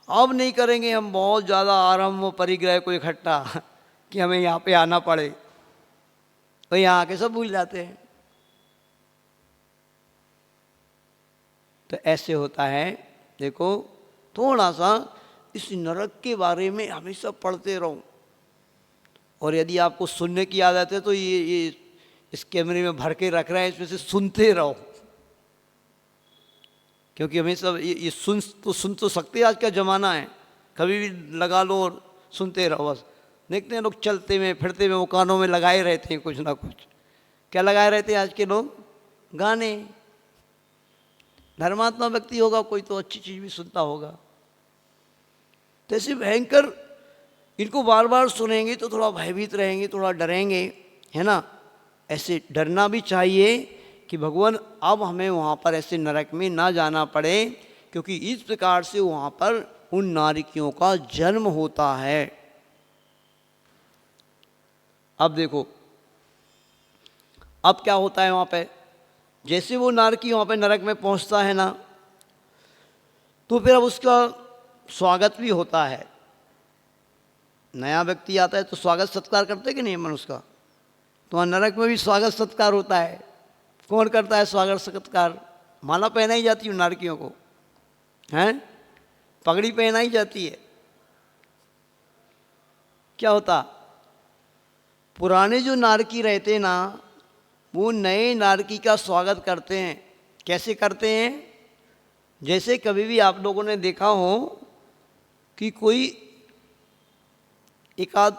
अब नहीं करेंगे हम बहुत ज़्यादा आरंभ व परिग्रह को इकट्ठा कि हमें यहाँ पे आना पड़े। तो यहाँ आके सब भूल जाते हैं। तो ऐसे होता है। देखो, थोड़ा सा इस नरक के बारे में हमेशा पढ़ते रहो, और यदि आपको सुनने की आदत है तो ये इस कैमरे में भर के रख रहे हैं, इसमें से सुनते रहो, क्योंकि हमेशा ये सुन तो सकते, आज का ज़माना है, कभी भी लगा लो और सुनते रहो। बस देखते हैं लोग चलते में फिरते में वो कानों में लगाए रहते हैं कुछ ना कुछ। क्या लगाए रहते हैं आज के लोग? गाने। धर्मात्मा व्यक्ति होगा कोई तो अच्छी चीज़ भी सुनता होगा। तो ऐसे भयंकर इनको बार बार सुनेंगे तो थोड़ा भयभीत रहेंगे, थोड़ा डरेंगे, है ना। ऐसे डरना भी चाहिए कि भगवान अब हमें वहाँ पर ऐसे नरक में ना जाना पड़े, क्योंकि इस प्रकार से वहाँ पर उन नारिकियों का जन्म होता है। अब देखो, अब क्या होता है वहाँ पे? जैसे वो नारकी वहाँ पे नरक में पहुँचता है ना, तो फिर अब उसका स्वागत भी होता है। नया व्यक्ति आता है तो स्वागत सत्कार करते कि नहीं मन उसका? तो वहाँ नरक में भी स्वागत सत्कार होता है। कौन करता है स्वागत सत्कार? माला पहनाई जाती है नारकियों को, हैं? पगड़ी पहनाई जाती है। क्या होता? पुराने जो नारकी रहते ना, वो नए नारकी का स्वागत करते हैं। कैसे करते हैं? जैसे कभी भी आप लोगों ने देखा हो कि कोई एक आध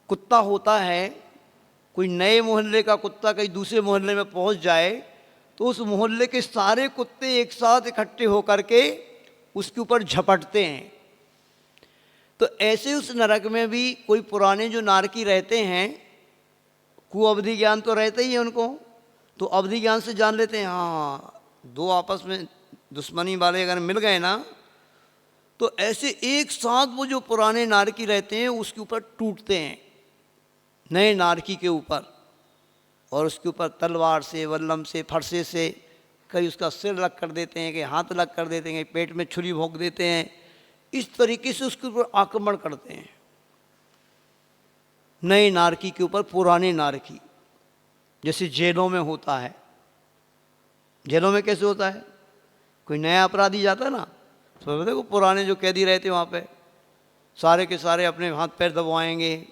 कुत्ता होता है, कोई नए मोहल्ले का कुत्ता कहीं दूसरे मोहल्ले में पहुंच जाए, तो उस मोहल्ले के सारे कुत्ते एक साथ इकट्ठे होकर के उसके ऊपर झपटते हैं। तो ऐसे उस नरक में भी कोई पुराने जो नारकी रहते हैं, कुअवधि ज्ञान तो रहता ही है उनको, तो अवधि ज्ञान से जान लेते हैं हाँ, दो आपस में दुश्मनी वाले अगर मिल गए ना, तो ऐसे एक साथ वो जो पुराने नारकी रहते हैं उसके ऊपर टूटते हैं, नए नारकी के ऊपर, और उसके ऊपर तलवार से, वल्लम से, फरसे से, कहीं उसका सिर लग कर देते हैं, कहीं हाथ लग कर देते हैं, पेट में छुरी भोंक देते हैं, इस तरीके से उसके ऊपर आक्रमण करते हैं, नए नारकी के ऊपर पुराने नारकी। जैसे जेलों में होता है, जेलों में कैसे होता है, कोई नया अपराधी जाता है ना, तो देखो पुराने जो कैदी रहते वहाँ पे सारे के सारे अपने हाथ पैर दबाएंगे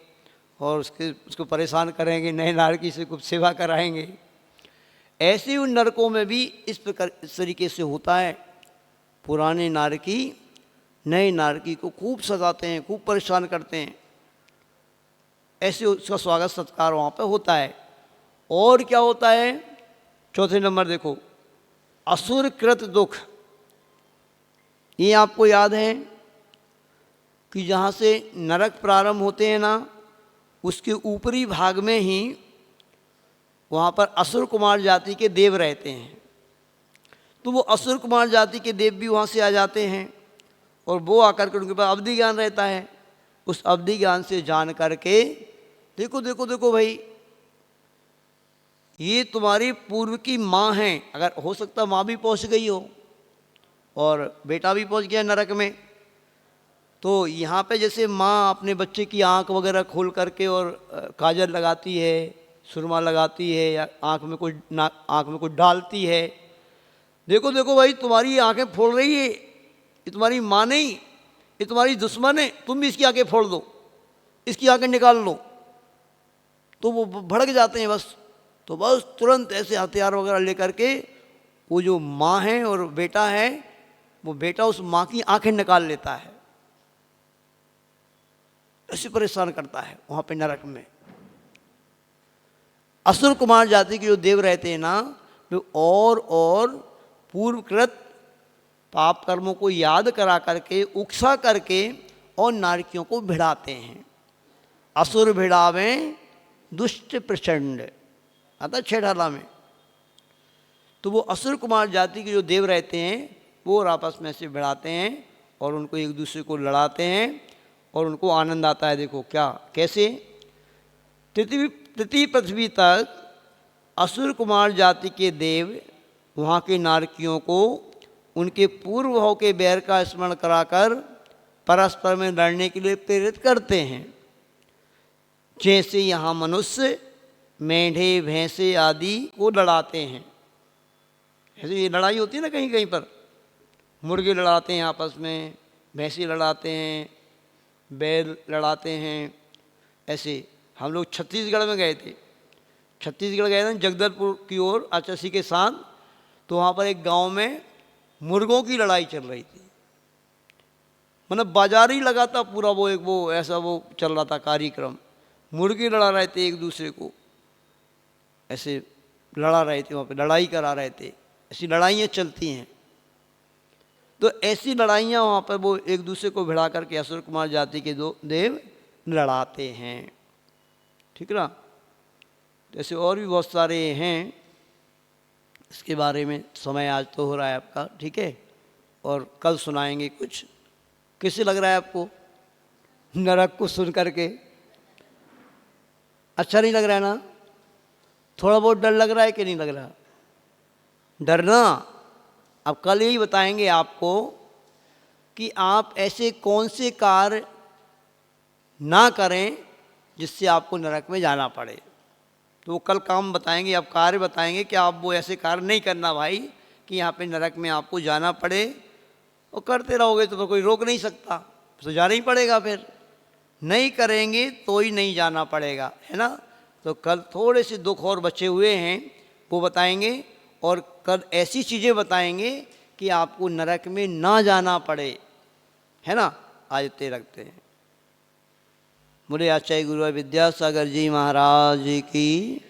और उसको परेशान करेंगे, नए नारकी से कुछ सेवा कराएंगे। ऐसे ही उन नरकों में भी इस प्रकार इस तरीके से होता है। पुराने नारकी नए नारकी को खूब सताते हैं, खूब परेशान करते हैं। ऐसे उसका स्वागत सत्कार वहाँ पे होता है। और क्या होता है, चौथे नंबर देखो, असुर कृत दुख। ये आपको याद है कि जहाँ से नरक प्रारंभ होते हैं ना, उसके ऊपरी भाग में ही वहाँ पर असुर कुमार जाति के देव रहते हैं। तो वो असुर कुमार जाति के देव भी वहाँ से आ जाते हैं और वो आकर के उनके पास अवधि ज्ञान रहता है। उस अवधि ज्ञान से जान करके देखो देखो देखो भाई, ये तुम्हारी पूर्व की माँ है, अगर हो सकता माँ भी पहुँच गई हो और बेटा भी पहुँच गया नरक में, तो यहाँ पे जैसे माँ अपने बच्चे की आँख वगैरह खोल करके और काजल लगाती है, सुरमा लगाती है, या आँख में कुछ डालती है। देखो देखो भाई, तुम्हारी आँखें फोड़ रही है, ये तुम्हारी माँ नहीं, ये तुम्हारी दुश्मन है, तुम भी इसकी आँखें फोड़ दो, इसकी आँखें निकाल लो। तो वो भड़क जाते हैं बस। तो बस तुरंत ऐसे हथियार वगैरह लेकर के वो जो माँ है और बेटा है, वो बेटा उस माँ की आंखें निकाल लेता है, ऐसे परेशान करता है वहाँ पे नरक में। असुर कुमार जाति के जो देव रहते हैं ना, वे और पूर्वकृत पाप कर्मों को याद करा करके, उकसा करके और नारकियों को भिड़ाते हैं। असुर भिड़ावें दुष्ट प्रचंड, आता छेड़ाला में। तो वो असुर कुमार जाति के जो देव रहते हैं वो और आपस में से भिड़ाते हैं और उनको एक दूसरे को लड़ाते हैं और उनको आनंद आता है। देखो क्या, कैसे, तृतीय पृथ्वी तक असुर कुमार जाति के देव वहाँ के नारकियों को उनके पूर्व भाव के बैर का स्मरण कराकर परस्पर में लड़ने के लिए प्रेरित करते हैं। जैसे यहाँ मनुष्य मेंढे भैंसे आदि को लड़ाते हैं, ऐसे ये लड़ाई होती है ना कहीं कहीं पर, मुर्गे लड़ाते हैं आपस में, भैंसे लड़ाते हैं, बैल लड़ाते हैं। ऐसे हम लोग छत्तीसगढ़ में गए थे, छत्तीसगढ़ गए थे जगदलपुर की ओर आचासी के साथ, तो वहाँ पर एक गांव में मुर्गों की लड़ाई चल रही थी। मतलब बाजार ही लगा था पूरा, वो ऐसा चल रहा था कार्यक्रम। मुर्गे लड़ा रहे थे एक दूसरे को, ऐसे लड़ा रहे थे, वहाँ पे लड़ाई करा रहे थे। ऐसी लड़ाइयाँ चलती हैं। तो ऐसी लड़ाइयाँ वहाँ पर वो एक दूसरे को भिड़ा करके असुर कुमार जाति के दो देव लड़ाते हैं, ठीक ना। ऐसे और भी बहुत सारे हैं, इसके बारे में समय आज तो हो रहा है आपका, ठीक है, और कल सुनाएंगे कुछ। कैसे लग रहा है आपको नरक को सुन करके? अच्छा नहीं लग रहा है ना? थोड़ा बहुत डर लग रहा है कि नहीं लग रहा? डरना, अब कल यही बताएंगे आपको कि आप ऐसे कौन से कार्य ना करें जिससे आपको नरक में जाना पड़े। तो वो कल काम बताएंगे, आप कार्य बताएंगे कि आप वो ऐसे कार्य नहीं करना भाई कि यहाँ पे नरक में आपको जाना पड़े। और करते रहोगे तो कोई रोक नहीं सकता, तो जाना ही पड़ेगा। फिर नहीं करेंगे तो ही नहीं जाना पड़ेगा, है ना। तो कल थोड़े से दुख और बचे हुए हैं, वो बताएंगे। और कल ऐसी चीज़ें बताएंगे कि आपको नरक में ना जाना पड़े, है ना। आज इतने रखते हैं। बोले आचार्य गुरु विद्यासागर जी महाराज की।